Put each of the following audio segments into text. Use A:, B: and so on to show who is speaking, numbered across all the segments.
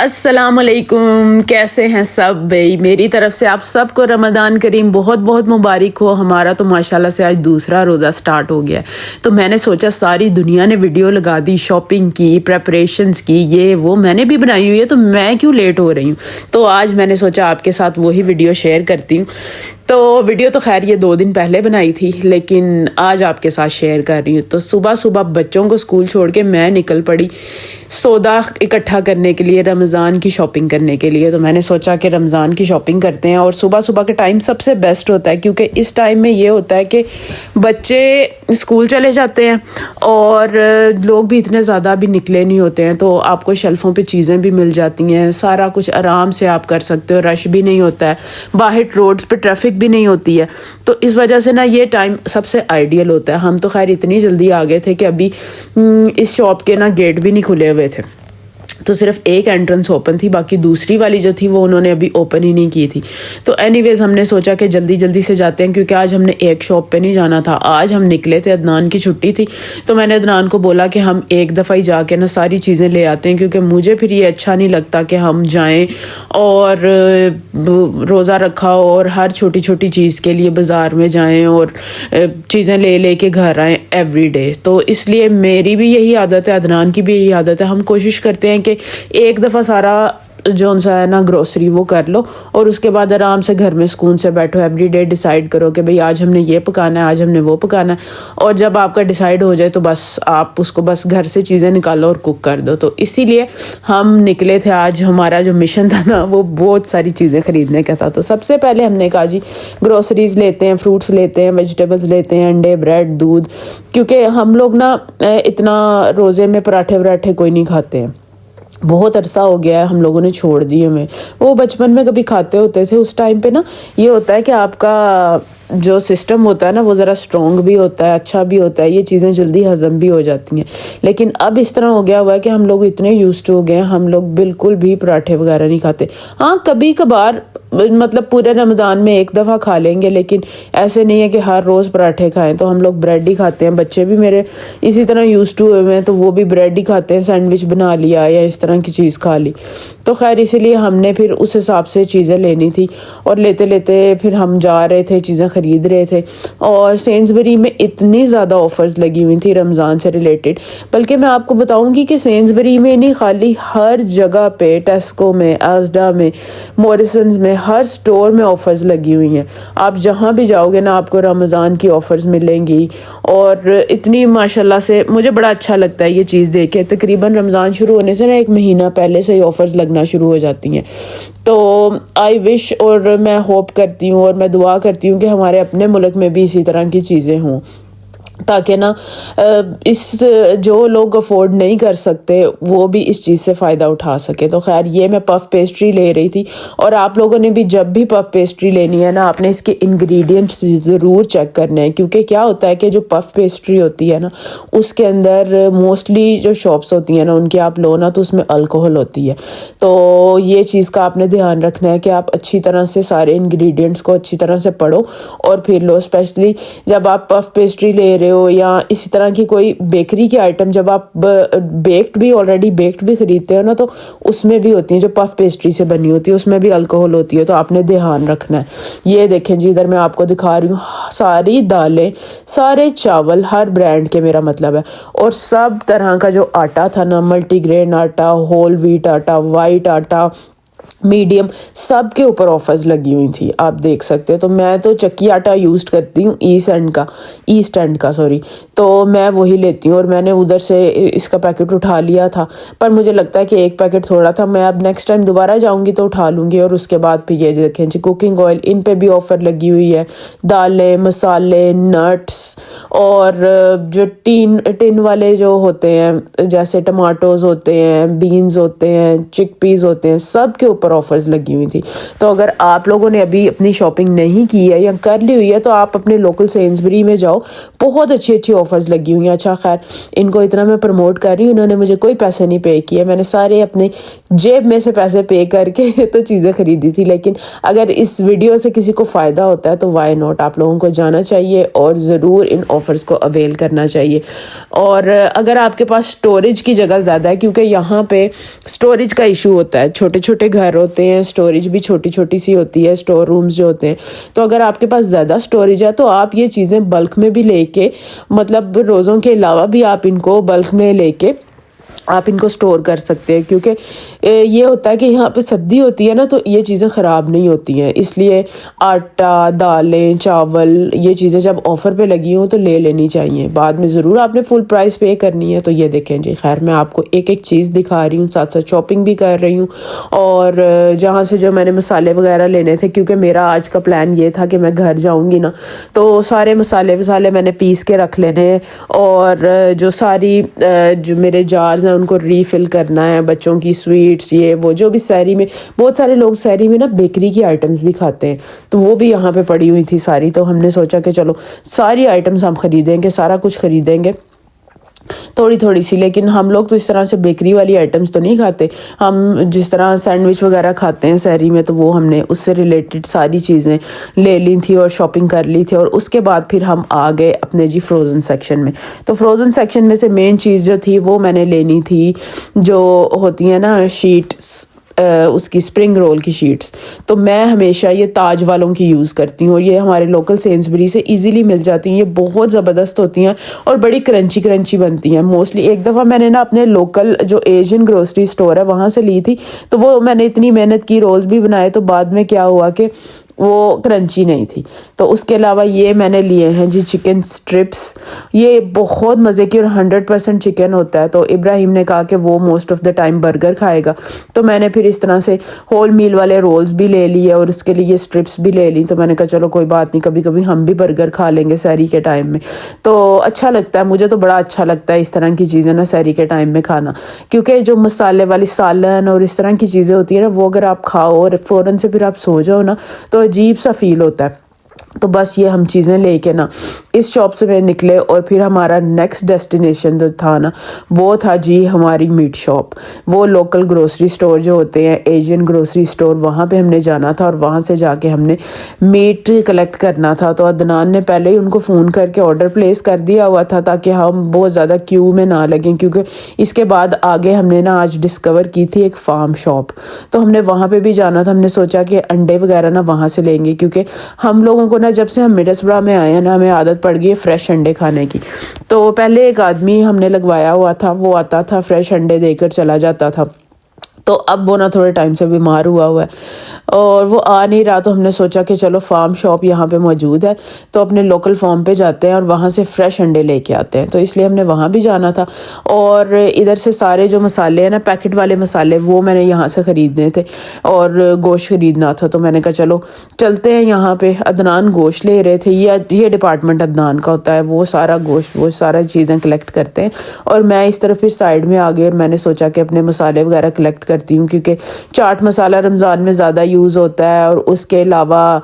A: अस्सलामुअलैकुम, कैसे हैं सब भाई। मेरी तरफ से आप सबको रमज़ान करीम बहुत बहुत मुबारक हो। हमारा तो माशाल्लाह से आज दूसरा रोज़ा स्टार्ट हो गया है, तो मैंने सोचा सारी दुनिया ने वीडियो लगा दी, शॉपिंग की, प्रेपरेशंस की, ये वो मैंने भी बनाई हुई है, तो मैं क्यों लेट हो रही हूँ। तो आज मैंने सोचा आपके साथ वही वीडियो शेयर करती हूँ। तो वीडियो तो खैर ये 2 दिन पहले बनाई थी, लेकिन आज आपके साथ शेयर कर रही हूँ। तो सुबह सुबह बच्चों को स्कूल छोड़ के मैं निकल पड़ी सौदा इकट्ठा करने के लिए, रमज़ान की शॉपिंग करने के लिए। तो मैंने सोचा कि रमज़ान की शॉपिंग करते हैं, और सुबह सुबह का टाइम सबसे बेस्ट होता है, क्योंकि इस टाइम में ये होता है कि बच्चे स्कूल चले जाते हैं और लोग भी इतने ज़्यादा भी निकले नहीं होते हैं, तो आपको शेल्फ़ों पे चीज़ें भी मिल जाती हैं, सारा कुछ आराम से आप कर सकते हो, रश भी नहीं होता है, बाहर रोड्स पे ट्रैफिक भी नहीं होती है। तो इस वजह से ना ये टाइम सबसे आइडियल होता है। हम तो खैर इतनी जल्दी आ गए थे कि अभी इस शॉप के ना गेट भी नहीं खुले हुए थे, तो सिर्फ एक एंट्रेंस ओपन थी, बाकी दूसरी वाली जो थी वो उन्होंने अभी ओपन ही नहीं की थी। तो एनीवेज हमने सोचा कि जल्दी जल्दी से जाते हैं, क्योंकि आज हमने एक शॉप पे नहीं जाना था। आज हम निकले थे, अदनान की छुट्टी थी, तो मैंने अदनान को बोला कि हम एक दफ़ा ही जाके ना सारी चीज़ें ले आते हैं, क्योंकि मुझे फिर ये अच्छा नहीं लगता कि हम जाएँ और रोज़ा रखा हो और हर छोटी छोटी चीज़ के लिए बाज़ार में जाएँ और चीज़ें ले ले के घर आएँ एवरी डे। तो इसलिए मेरी भी यही आदत है, अदनान की भी यही आदत है। हम कोशिश करते हैं कि एक दफ़ा सारा जो सा है ना ग्रोसरी वो कर लो, और उसके बाद आराम से घर में सुकून से बैठो। एवरी डे डिसाइड करो कि भाई आज हमने ये पकाना है, आज हमने वो पकाना है, और जब आपका डिसाइड हो जाए तो बस आप उसको बस घर से चीज़ें निकालो और कुक कर दो। तो इसीलिए हम निकले थे आज। हमारा जो मिशन था ना वो बहुत सारी चीज़ें ख़रीदने का था। तो सबसे पहले हमने कहा जी ग्रोसरीज़ लेते हैं, फ्रूट्स लेते हैं, वेजिटेबल्स लेते हैं, अंडे, ब्रेड, दूध, क्योंकि हम लोग ना इतना रोज़े में पराठे वराठे कोई नहीं खाते हैं। बहुत अरसा हो गया है हम लोगों ने छोड़ दिए हमें। वो बचपन में कभी खाते होते थे, उस टाइम पे ना ये होता है कि आपका जो सिस्टम होता है ना वो ज़रा स्ट्रॉन्ग भी होता है, अच्छा भी होता है, ये चीज़ें जल्दी हज़म भी हो जाती हैं। लेकिन अब इस तरह हो गया हुआ है कि हम लोग इतने यूज्ड हो गए हैं, हम लोग बिल्कुल भी पराठे वगैरह नहीं खाते। हाँ, कभी कभार मतलब पूरे रमज़ान में एक दफ़ा खा लेंगे, लेकिन ऐसे नहीं है कि हर रोज़ पराठे खाएं। तो हम लोग ब्रेड ही खाते हैं, बच्चे भी मेरे इसी तरह यूज्ड हुए हुए हैं, तो वो भी ब्रेड ही खाते हैं, सैंडविच बना लिया या इस तरह की चीज़ खा ली। तो खैर इसीलिए हमने फिर उस हिसाब से चीज़ें लेनी थी, और लेते लेते फिर हम जा रहे थे, चीज़ें ख़रीद रहे थे। और सेंसबरी में इतनी ज़्यादा ऑफ़र्स लगी हुई थी रमज़ान से रिलेटेड, बल्कि मैं आपको बताऊंगी कि सेंसबरी में नहीं, खाली हर जगह पे, टेस्को में, आजडा में, मॉरिसन्स में, हर स्टोर में ऑफ़र्स लगी हुई हैं। आप जहाँ भी जाओगे ना आपको रमज़ान की ऑफ़र्स मिलेंगी, और इतनी माशाल्लाह से मुझे बड़ा अच्छा लगता है ये चीज़ देख के। तकरीबन रमज़ान शुरू होने से ना 1 महीना पहले से ही ऑफ़र्स लगना शुरू हो जाती हैं। तो आई विश, और मैं होप करती हूँ और मैं दुआ करती हूँ कि हमारे अपने मुल्क में भी इसी तरह की चीज़ें हों, ताकि ना इस जो लोग अफोर्ड नहीं कर सकते वो भी इस चीज़ से फ़ायदा उठा सके। तो खैर ये मैं पफ़ पेस्ट्री ले रही थी, और आप लोगों ने भी जब भी पफ़ पेस्ट्री लेनी है ना, आपने इसके इंग्रेडिएंट्स ज़रूर चेक करने हैं, क्योंकि क्या होता है कि जो पफ़ पेस्ट्री होती है ना उसके अंदर मोस्टली जो शॉप्स होती हैं ना उनके आप लो ना तो उसमें अल्कोहल होती है। तो ये चीज़ का आपने ध्यान रखना है कि आप अच्छी तरह से सारे इंग्रेडिएंट्स को अच्छी तरह से पढ़ो और फिर लो। स्पेशली जब आप पफ़ पेस्ट्री ले रहे हो या इसी तरह की कोई बेकरी की आइटम, जब आप ऑलरेडी बेक्ड भी खरीदते हो ना, तो उसमें भी होती हैं जो पफ़ पेस्ट्री से बनी होती है, उसमें भी अल्कोहल होती है। तो आपने ध्यान रखना है। ये देखें जी, इधर मैं आपको दिखा रही हूँ सारी दालें, सारे चावल, हर ब्रांड के मेरा मतलब है, और सब तरह का जो आटा था ना, मल्टीग्रेन आटा, होल व्हीट आटा, वाइट आटा, मीडियम, सब के ऊपर ऑफर्स लगी हुई थी, आप देख सकते हो। तो मैं तो चक्की आटा यूज़ करती हूँ, ईस्ट एंड का सॉरी, तो मैं वही लेती हूँ, और मैंने उधर से इसका पैकेट उठा लिया था, पर मुझे लगता है कि एक पैकेट थोड़ा था। मैं अब नेक्स्ट टाइम दोबारा जाऊँगी तो उठा लूँगी। और उसके बाद फिर ये देखें जी कुकिंग ऑयल, इन पे भी ऑफ़र लगी हुई है, दालें, मसाले, नट्स, और जो टिन वाले जो होते हैं, जैसे टमाटोज़ होते हैं, बीन्स होते हैं, चिक पीस होते हैं, सब के ऊपर ऑफर्स लगी हुई थी। तो अगर आप लोगों ने अभी अपनी शॉपिंग नहीं की है या कर ली हुई है तो आप अपने लोकल सेंसबरी में जाओ, बहुत अच्छी अच्छी ऑफर्स लगी हुई हैं। अच्छा खैर, इनको इतना मैं प्रमोट कर रही हूँ, इन्होंने मुझे कोई पैसे नहीं पे किए, मैंने सारे अपने जेब में से पैसे पे करके तो चीज़ें खरीदी थी। लेकिन अगर इस वीडियो से किसी को फ़ायदा होता है तो वाई नॉट, आप लोगों को जाना चाहिए और ज़रूर इन ऑफ़र्स को अवेल करना चाहिए। और अगर आपके पास स्टोरेज की जगह ज़्यादा है, क्योंकि यहाँ पे स्टोरेज का इशू होता है, छोटे छोटे घर होते हैं, स्टोरेज भी छोटी छोटी सी होती है, स्टोर रूम्स जो होते हैं। तो अगर आपके पास ज़्यादा स्टोरेज है तो आप ये चीज़ें बल्क में भी लेके, मतलब रोज़ों के अलावा भी आप इनको बल्क में लेके आप इनको स्टोर कर सकते हैं। क्योंकि ये होता है कि यहाँ पे सर्दी होती है ना, तो ये चीज़ें ख़राब नहीं होती हैं, इसलिए आटा, दालें, चावल, ये चीज़ें जब ऑफ़र पे लगी हों तो ले लेनी चाहिए। बाद में ज़रूर आपने फुल प्राइस पे करनी है। तो ये देखें जी, खैर मैं आपको एक एक चीज़ दिखा रही हूँ, साथ साथ शॉपिंग भी कर रही हूँ। और जहाँ से जो मैंने मसाले वगैरह लेने थे, क्योंकि मेरा आज का प्लान ये था कि मैं घर जाऊँगी ना, तो सारे मसाले वसाले मैंने पीस के रख लेने हैं। और जो सारी जो मेरे जार्स हैं उनको रीफ़िल करना है, बच्चों की स्वीट्स, ये वो जो भी सहरी में, बहुत सारे लोग सहरी में ना बेकरी की आइटम्स भी खाते हैं, तो वो भी यहाँ पे पड़ी हुई थी सारी। तो हमने सोचा कि चलो सारी आइटम्स हम ख़रीदेंगे, सारा कुछ ख़रीदेंगे थोड़ी थोड़ी सी। लेकिन हम लोग तो इस तरह से बेकरी वाली आइटम्स तो नहीं खाते, हम जिस तरह सैंडविच वगैरह खाते हैं सहरी में, तो वो हमने उससे रिलेटेड सारी चीज़ें ले ली थी और शॉपिंग कर ली थी। और उसके बाद फिर हम आ गए अपने जी फ्रोज़न सेक्शन में। तो फ्रोज़न सेक्शन में से मेन चीज़ जो थी वो मैंने लेनी थी, जो होती है ना शीट्स, उसकी स्प्रिंग रोल की शीट्स। तो मैं हमेशा ये ताज वालों की यूज़ करती हूँ और ये हमारे लोकल सेंसबरी से इजीली मिल जाती हैं। ये बहुत ज़बरदस्त होती हैं और बड़ी क्रंची क्रंची बनती हैं। मोस्टली एक दफ़ा मैंने ना अपने लोकल जो एशियन ग्रोसरी स्टोर है वहाँ से ली थी, तो वो मैंने इतनी मेहनत की, रोल्स भी बनाए, तो बाद में क्या हुआ कि वो क्रंची नहीं थी। तो उसके अलावा ये मैंने लिए हैं जी चिकन स्ट्रिप्स। ये बहुत मज़े की और 100% चिकन होता है। तो इब्राहिम ने कहा कि वो most of the time burger खाएगा, तो मैंने फिर इस तरह से होल मील वाले रोल्स भी ले लिए और उसके लिए ये स्ट्रिप्स भी ले ली। तो मैंने कहा चलो कोई बात नहीं, कभी कभी हम भी बर्गर खा लेंगे सहरी के टाइम में, तो अच्छा लगता है। मुझे तो बड़ा अच्छा लगता है इस तरह की चीज़ें ना सहरी के टाइम में खाना, क्योंकि जो मसाले वाली सालन और इस तरह की चीज़ें होती है ना, वो अगर आप खाओ और फ़ौरन से फिर आप सो जाओ ना, तो अजीब सा फील होता है। तो बस ये हम चीज़ें लेके ना इस शॉप से मैं निकले और फिर हमारा नेक्स्ट डेस्टिनेशन जो था ना, वो था जी हमारी मीट शॉप। वो लोकल ग्रोसरी स्टोर जो होते हैं, एशियन ग्रोसरी स्टोर, वहाँ पे हमने जाना था और वहाँ से जाके हमने मीट कलेक्ट करना था। तो अदनान ने पहले ही उनको फ़ोन करके ऑर्डर प्लेस कर दिया हुआ था ताकि हम बहुत ज़्यादा क्यू में ना लगें, क्योंकि इसके बाद आगे हमने ना आज डिस्कवर की थी एक फार्म शॉप, तो हमने वहाँ पर भी जाना था। हमने सोचा कि अंडे वगैरह ना वहाँ से लेंगे, क्योंकि हम लोगों को ना जब से हम मिडलसब्रा में आए हैं ना, हमें आदत पड़ गई है फ्रेश अंडे खाने की। तो पहले एक आदमी हमने लगवाया हुआ था, वो आता था फ्रेश अंडे देकर चला जाता था, तो अब वो ना थोड़े टाइम से बीमार हुआ है और वो आ नहीं रहा। तो हमने सोचा कि चलो फार्म शॉप यहाँ पे मौजूद है, तो अपने लोकल फार्म पे जाते हैं और वहाँ से फ्रेश अंडे लेके आते हैं। तो इसलिए हमने वहाँ भी जाना था। और इधर से सारे जो मसाले हैं ना, पैकेट वाले मसाले, वो मैंने यहाँ से ख़रीदने थे और गोश्त ख़रीदना था। तो मैंने कहा चलो चलते हैं यहाँ पे। अदनान गोश्त ले रहे थे, ये डिपार्टमेंट अदनान का होता है, वो सारा गोश्त, वो सारा चीज़ें कलेक्ट करते हैं। और मैं इस तरफ फिर साइड में आ गई और मैंने सोचा कि अपने मसाले वगैरह कलेक्ट करती हूँ, क्योंकि चाट मसाला रमज़ान में ज़्यादा यूज़ होता है। और उसके अलावा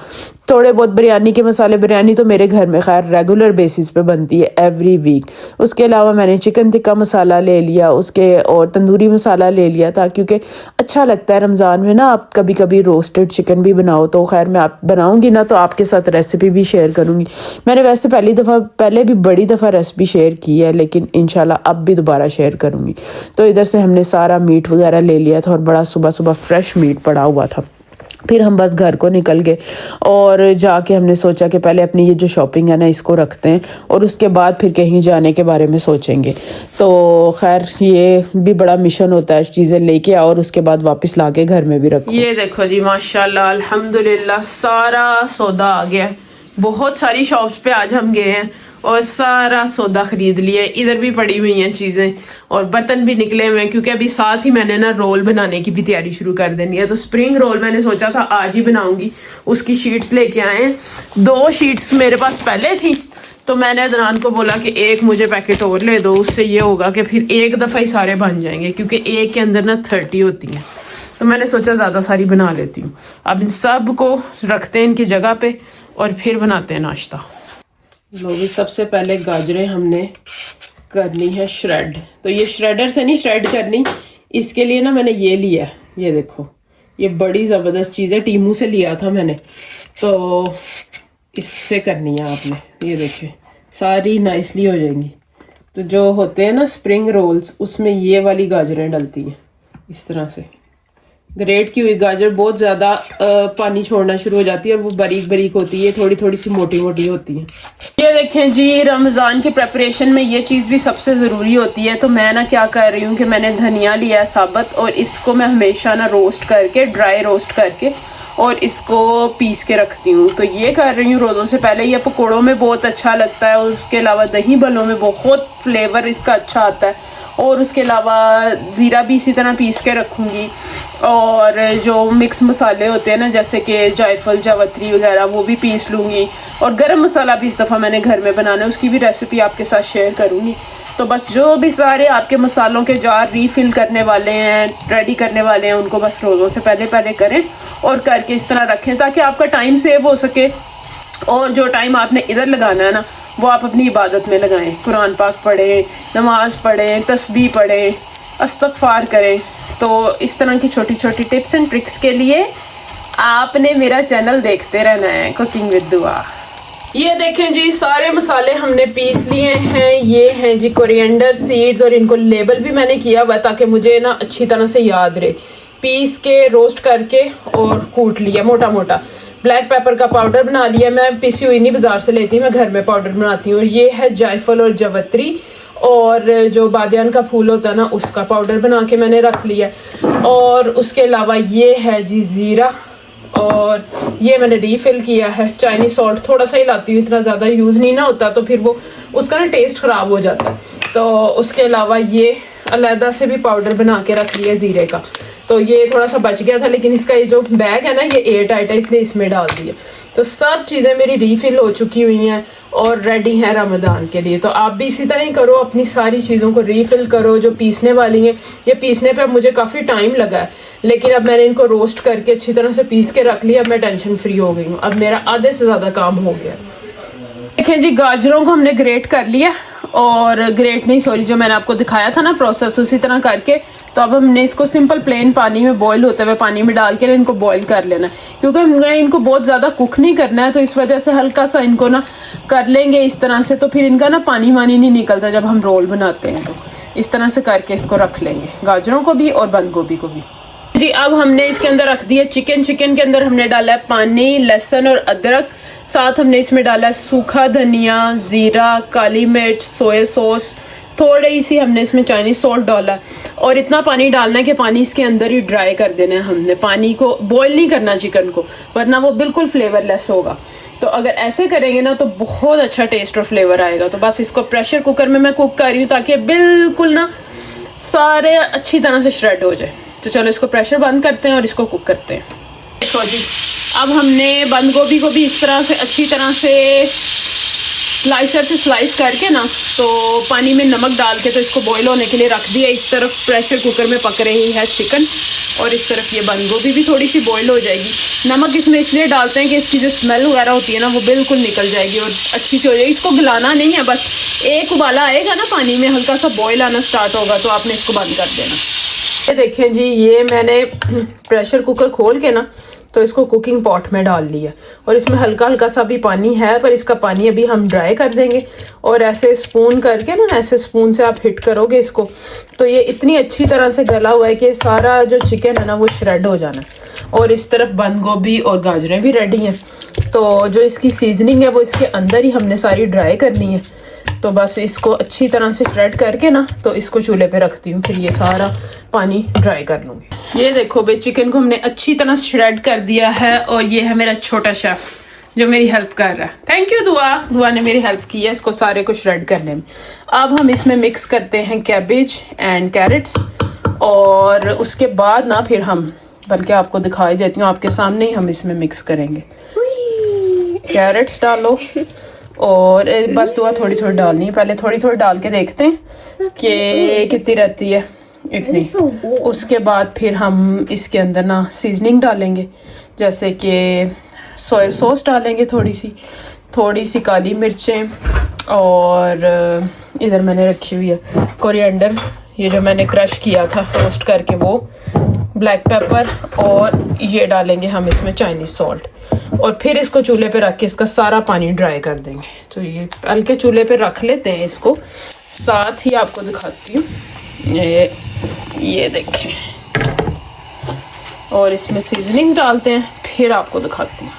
A: थोड़े बहुत बिरयानी के मसाले, बिरयानी तो मेरे घर में खैर रेगुलर बेसिस पे बनती है एवरी वीक। उसके अलावा मैंने चिकन टिक्का मसाला ले लिया उसके, और तंदूरी मसाला ले लिया था, क्योंकि अच्छा लगता है रमज़ान में ना आप कभी कभी रोस्टेड चिकन भी बनाओ। तो खैर मैं आप बनाऊँगी ना तो आपके साथ रेसिपी भी शेयर करूँगी। मैंने वैसे पहले भी बड़ी दफ़ा रेसिपी शेयर की है, लेकिन इंशाल्लाह अब भी दोबारा शेयर करूँगी। तो इधर से हमने सारा मीट वगैरह ले लिया था और बड़ा सुबह सुबह फ्रेश मीट पड़ा हुआ था। फिर हम बस घर को निकल गए और जाके हमने सोचा कि पहले अपनी ये जो शॉपिंग है ना इसको रखते हैं और उसके बाद फिर कहीं जाने के बारे में सोचेंगे। तो खैर ये भी बड़ा मिशन होता है, चीज़ें लेके आओ और उसके बाद वापस लाके घर में भी रखो। ये देखो जी माशाल्लाह अल्हम्दुलिल्लाह सारा सौदा आ गया। बहुत सारी शॉप्स पे आज हम गए हैं और सारा सौदा खरीद लिया। इधर भी पड़ी हुई हैं चीज़ें और बर्तन भी निकले हुए हैं, क्योंकि अभी साथ ही मैंने ना रोल बनाने की भी तैयारी शुरू कर देनी है। तो स्प्रिंग रोल मैंने सोचा था आज ही बनाऊंगी। उसकी शीट्स लेके आए हैं, 2 शीट्स मेरे पास पहले थी, तो मैंने अदनान को बोला कि एक मुझे पैकेट और ले दो, उससे ये होगा कि फिर एक दफ़ा ही सारे बन जाएंगे, क्योंकि एक के अंदर ना 30 होती हैं। तो मैंने सोचा ज़्यादा सारी बना लेती हूँ। अब इन सब को रखते हैं इनकी जगह पे और फिर बनाते हैं नाश्ता। लोग सबसे पहले गाजरें हमने करनी है श्रेड। तो ये श्रेडर से नहीं श्रेड करनी, इसके लिए ना मैंने ये लिया है, ये देखो, ये बड़ी ज़बरदस्त चीज़ है, टीमू से लिया था मैंने। तो इससे करनी है आपने, ये देखिए सारी नाइसली हो जाएंगी। तो जो होते हैं ना स्प्रिंग रोल्स, उसमें ये वाली गाजरें डलती हैं इस तरह से। ग्रेट की हुई गाजर बहुत ज़्यादा पानी छोड़ना शुरू हो जाती है और वो बारीक बारीक होती है, थोड़ी थोड़ी सी मोटी मोटी होती है। ये देखें जी, रमज़ान की प्रेपरेशन में ये चीज़ भी सबसे ज़रूरी होती है। तो मैं ना क्या कर रही हूँ कि मैंने धनिया लिया है साबुत, और इसको मैं हमेशा ना रोस्ट करके, ड्राई रोस्ट करके, और इसको पीस के रखती हूँ। तो ये कर रही हूँ रोज़ों से पहले। ये पकौड़ों में बहुत अच्छा लगता है, और उसके अलावा दही भल्लों में बहुत फ्लेवर इसका अच्छा आता है। और उसके अलावा ज़ीरा भी इसी तरह पीस के रखूँगी। और जो मिक्स मसाले होते हैं ना, जैसे कि जायफल, जावित्री वगैरह, वो भी पीस लूँगी। और गरम मसाला भी इस दफ़ा मैंने घर में बनाना है, उसकी भी रेसिपी आपके साथ शेयर करूँगी। तो बस जो भी सारे आपके मसालों के जार रीफ़िल करने वाले हैं, रेडी करने वाले हैं, उनको बस रोज़ों से पहले पहले करें और करके इस तरह रखें, ताकि आपका टाइम सेव हो सके। और जो टाइम आपने इधर लगाना है ना, वो आप अपनी इबादत में लगाएं। कुरान पाक पढ़ें, नमाज पढ़ें, तस्बीह पढ़ें, इस्तग़फ़ार करें। तो इस तरह की छोटी छोटी टिप्स एंड ट्रिक्स के लिए आपने मेरा चैनल देखते रहना है, कुकिंग विद दुआ। ये देखें जी, सारे मसाले हमने पीस लिए हैं। ये हैं जी कोरिएंडर सीड्स, और इनको लेबल भी मैंने किया हुआ ताकि मुझे ना अच्छी तरह से याद रहे। पीस के, रोस्ट करके और कूट लिया मोटा मोटा। ब्लैक पेपर का पाउडर बना लिया। मैं पिसी हुई नहीं बाज़ार से लेती, मैं घर में पाउडर बनाती हूँ। और ये है जायफल और जावित्री, और जो बादियान का फूल होता है ना, उसका पाउडर बना के मैंने रख लिया। और उसके अलावा ये है जी ज़ीरा, और ये मैंने रीफ़िल किया है। चाइनीज़ सॉल्ट थोड़ा सा ही लाती हूँ, इतना ज़्यादा यूज़ नहीं ना होता, तो फिर वो उसका ना टेस्ट ख़राब हो जाता है। तो उसके अलावा ये अलहदा से भी पाउडर बना के रख लिया ज़ीरे का। तो ये थोड़ा सा बच गया था, लेकिन इसका ये जो बैग है ना, ये एयर टाइट है, इसलिए इसमें डाल दिया। तो सब चीज़ें मेरी रीफ़िल हो चुकी हुई हैं और रेडी हैं रमज़ान के लिए। तो आप भी इसी तरह ही करो, अपनी सारी चीज़ों को रीफ़िल करो। जो पीसने वाली हैं, ये पीसने पे मुझे काफ़ी टाइम लगा है, लेकिन अब मैंने इनको रोस्ट करके अच्छी तरह से पीस के रख लिया। अब मैं टेंशन फ्री हो गई हूँ, अब मेरा आधे से ज़्यादा काम हो गया। देखें जी, गाजरों को हमने ग्रेट कर लिया, और ग्रेट नहीं सॉरी, जो मैंने आपको दिखाया था ना प्रोसेस, उसी तरह करके। तो अब हमने इसको सिंपल प्लेन पानी में, बॉईल होते हुए पानी में डाल के इनको बॉईल कर लेना है, क्योंकि हमने इनको बहुत ज़्यादा कुक नहीं करना है। तो इस वजह से हल्का सा इनको ना कर लेंगे इस तरह से, तो फिर इनका ना पानी वानी नहीं निकलता जब हम रोल बनाते हैं। तो इस तरह से करके इसको रख लेंगे, गाजरों को भी और बंद गोभी को भी। जी, अब हमने इसके अंदर रख दिया चिकन। चिकन के अंदर हमने डाला है पानी, लहसुन और अदरक। साथ हमने इसमें डाला है सूखा धनिया, ज़ीरा, काली मिर्च, सोया सॉस, थोड़ी सी हमने इसमें चाइनीज़ सॉल्ट डाला। और इतना पानी डालना है कि पानी इसके अंदर ही ड्राई कर देना है हमने। पानी को बॉईल नहीं करना चिकन को, वरना वो बिल्कुल फ्लेवरलेस होगा। तो अगर ऐसे करेंगे ना, तो बहुत अच्छा टेस्ट और फ्लेवर आएगा। तो बस इसको प्रेशर कुकर में मैं कुक कर रही हूँ, ताकि बिल्कुल ना सारे अच्छी तरह से श्रेड हो जाए। तो चलो इसको प्रेशर बंद करते हैं और इसको कुक करते हैं। देखो जी, अब हमने बंद गोभी को भी इस तरह से अच्छी तरह से स्लाइसर से स्लाइस करके ना, तो पानी में नमक डाल के तो इसको बॉईल होने के लिए रख दिया। इस तरफ प्रेशर कुकर में पक रही है चिकन, और इस तरफ ये बंद गोभी भी थोड़ी सी बॉईल हो जाएगी। नमक इसमें इसलिए डालते हैं कि इसकी जो स्मेल वगैरह होती है ना, वो बिल्कुल निकल जाएगी और अच्छी सी हो जाएगी। इसको गलाना नहीं है, बस एक उबाला आएगा ना पानी में, हल्का सा बॉईल आना स्टार्ट होगा, तो आपने इसको बंद कर देना। ये देखें जी, ये मैंने प्रेशर कुकर खोल के ना, तो इसको कुकिंग पॉट में डाल लिया, और इसमें हल्का हल्का सा भी पानी है, पर इसका पानी अभी हम ड्राई कर देंगे। और ऐसे स्पून करके ना, ऐसे स्पून से आप हिट करोगे इसको, तो ये इतनी अच्छी तरह से गला हुआ है कि सारा जो चिकन है ना, वो श्रेड हो जाना है। और इस तरफ बंद गोभी और गाजरें भी रेडी हैं। तो जो इसकी सीजनिंग है, वो इसके अंदर ही हमने सारी ड्राई करनी है। तो बस इसको अच्छी तरह से श्रेड करके ना, तो इसको चूल्हे पे रखती हूँ, फिर ये सारा पानी ड्राई कर लूँगी। ये देखो भाई, चिकन को हमने अच्छी तरह श्रेड कर दिया है, और ये है मेरा छोटा शेफ जो मेरी हेल्प कर रहा है। थैंक यू दुआ ने मेरी हेल्प की है इसको सारे को श्रेड करने में। अब हम इसमें मिक्स करते हैं कैबेज एंड कैरेट्स, और उसके बाद ना फिर हम, बल्कि आपको दिखाई देती हूँ, आपके सामने ही हम इसमें मिक्स करेंगे। कैरेट्स डालो, और बस दुआ थोड़ी थोड़ी डालनी है, पहले थोड़ी थोड़ी डाल के देखते हैं कि कितनी रहती है। इतनी। उसके बाद फिर हम इसके अंदर ना सीजनिंग डालेंगे, जैसे कि सोया सॉस डालेंगे, थोड़ी सी काली मिर्चें, और इधर मैंने रखी हुई है कोरिएंडर, ये जो मैंने क्रश किया था रोस्ट करके वो, ब्लैक पेपर, और ये डालेंगे हम इसमें चाइनीज़ सॉल्ट, और फिर इसको चूल्हे पे रख के इसका सारा पानी ड्राई कर देंगे। तो ये हल्के चूल्हे पे रख लेते हैं इसको, साथ ही आपको दिखाती हूँ, ये देखें, और इसमें सीजनिंग डालते हैं, फिर आपको दिखाती हूँ।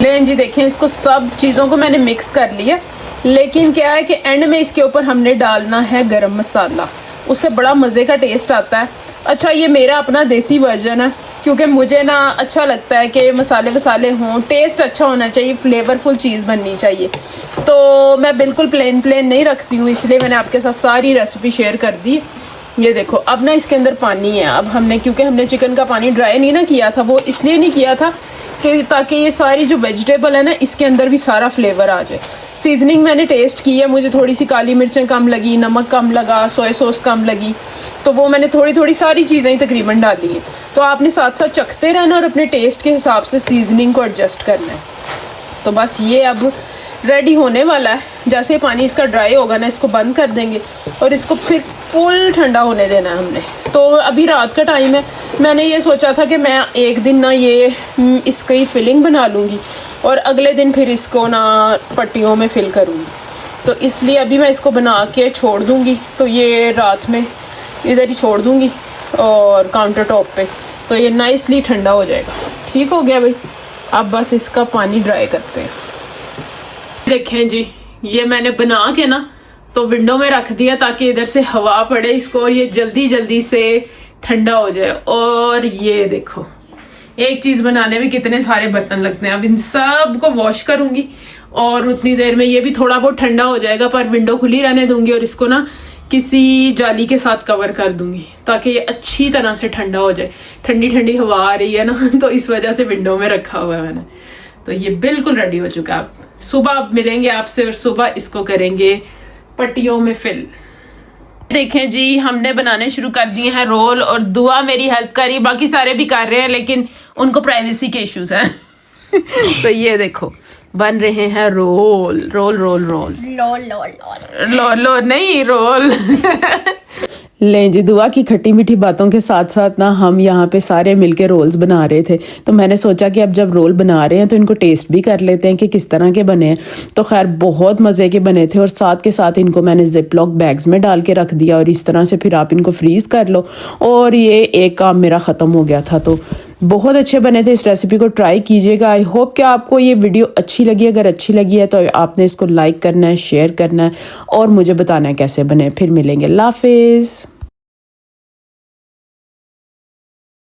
A: लेकिन जी देखें, इसको सब चीज़ों को मैंने मिक्स कर लिया, लेकिन क्या है कि एंड में इसके ऊपर हमने डालना है गरम मसाला, उससे बड़ा मज़े का टेस्ट आता है। अच्छा, ये मेरा अपना देसी वर्जन है, क्योंकि मुझे ना अच्छा लगता है कि मसाले वसाले हों, टेस्ट अच्छा होना चाहिए, फ्लेवरफुल चीज़ बननी चाहिए। तो मैं बिल्कुल प्लेन नहीं रखती हूँ, इसलिए मैंने आपके साथ सारी रेसिपी शेयर कर दी। ये देखो, अब ना इसके अंदर पानी है, अब हमने, क्योंकि हमने चिकन का पानी ड्राई नहीं ना किया था, वो इसलिए नहीं किया था कि ताकि ये सारी जो वेजिटेबल है ना इसके अंदर भी सारा फ्लेवर आ जाए। सीजनिंग मैंने टेस्ट की है, मुझे थोड़ी सी काली मिर्चें कम लगी, नमक कम लगा, सोया सॉस कम लगी, तो वो मैंने थोड़ी सारी चीज़ें तकरीबन डाली हैं। तो आपने साथ साथ चखते रहना और अपने टेस्ट के हिसाब से सीजनिंग को एडजस्ट करना है। तो बस ये अब रेडी होने वाला है। जैसे पानी इसका ड्राई होगा ना, इसको बंद कर देंगे और इसको फिर फुल ठंडा होने देना है हमने। तो अभी रात का टाइम है, मैंने ये सोचा था कि मैं एक दिन ना ये इसकी फिलिंग बना लूँगी और अगले दिन फिर इसको ना पट्टियों में फिल करूँगी। तो इसलिए अभी मैं इसको बना के छोड़ दूँगी, तो ये रात में इधर ही छोड़ दूँगी और काउंटर टॉप पे, तो ये नाइसली ठंडा हो जाएगा। ठीक हो गया भाई, अब बस इसका पानी ड्राई करते हैं। देखें जी, ये मैंने बना के ना तो विंडो में रख दिया ताकि इधर से हवा पड़े इसको और ये जल्दी से ठंडा हो जाए। और ये देखो, एक चीज़ बनाने में कितने सारे बर्तन लगते हैं। अब इन सब को वॉश करूँगी और उतनी देर में ये भी थोड़ा बहुत ठंडा हो जाएगा, पर विंडो खुली रहने दूंगी और इसको ना किसी जाली के साथ कवर कर दूंगी ताकि ये अच्छी तरह से ठंडा हो जाए। ठंडी हवा आ रही है ना, तो इस वजह से विंडो में रखा हुआ है मैंने। तो ये बिल्कुल रेडी हो चुका है। अब सुबह मिलेंगे आपसे और सुबह इसको करेंगे पट्टियों में फिल। देखें जी, हमने बनाने शुरू कर दिए हैं रोल, और दुआ मेरी हेल्प करी, बाकी सारे भी कर रहे हैं लेकिन उनको प्राइवेसी के इश्यूज हैं। तो ये देखो, बन रहे हैं रोल नहीं रोल। लें जी, दुआ की खट्टी मीठी बातों के साथ साथ ना हम यहाँ पे सारे मिलके रोल्स बना रहे थे, तो मैंने सोचा कि अब जब रोल बना रहे हैं तो इनको टेस्ट भी कर लेते हैं कि किस तरह के बने हैं। तो खैर बहुत मज़े के बने थे, और साथ के साथ इनको मैंने जिपलॉक बैग्स में डाल के रख दिया, और इस तरह से फिर आप इनको फ्रीज़ कर लो, और ये एक काम मेरा ख़त्म हो गया था। तो बहुत अच्छे बने थे, इस रेसिपी को ट्राई कीजिएगा। आई होप कि आपको ये वीडियो अच्छी लगी। अगर अच्छी लगी है तो आपने इसको लाइक करना है, शेयर करना है और मुझे बताना है कैसे बने। फिर मिलेंगे। अल्लाह हाफिज़।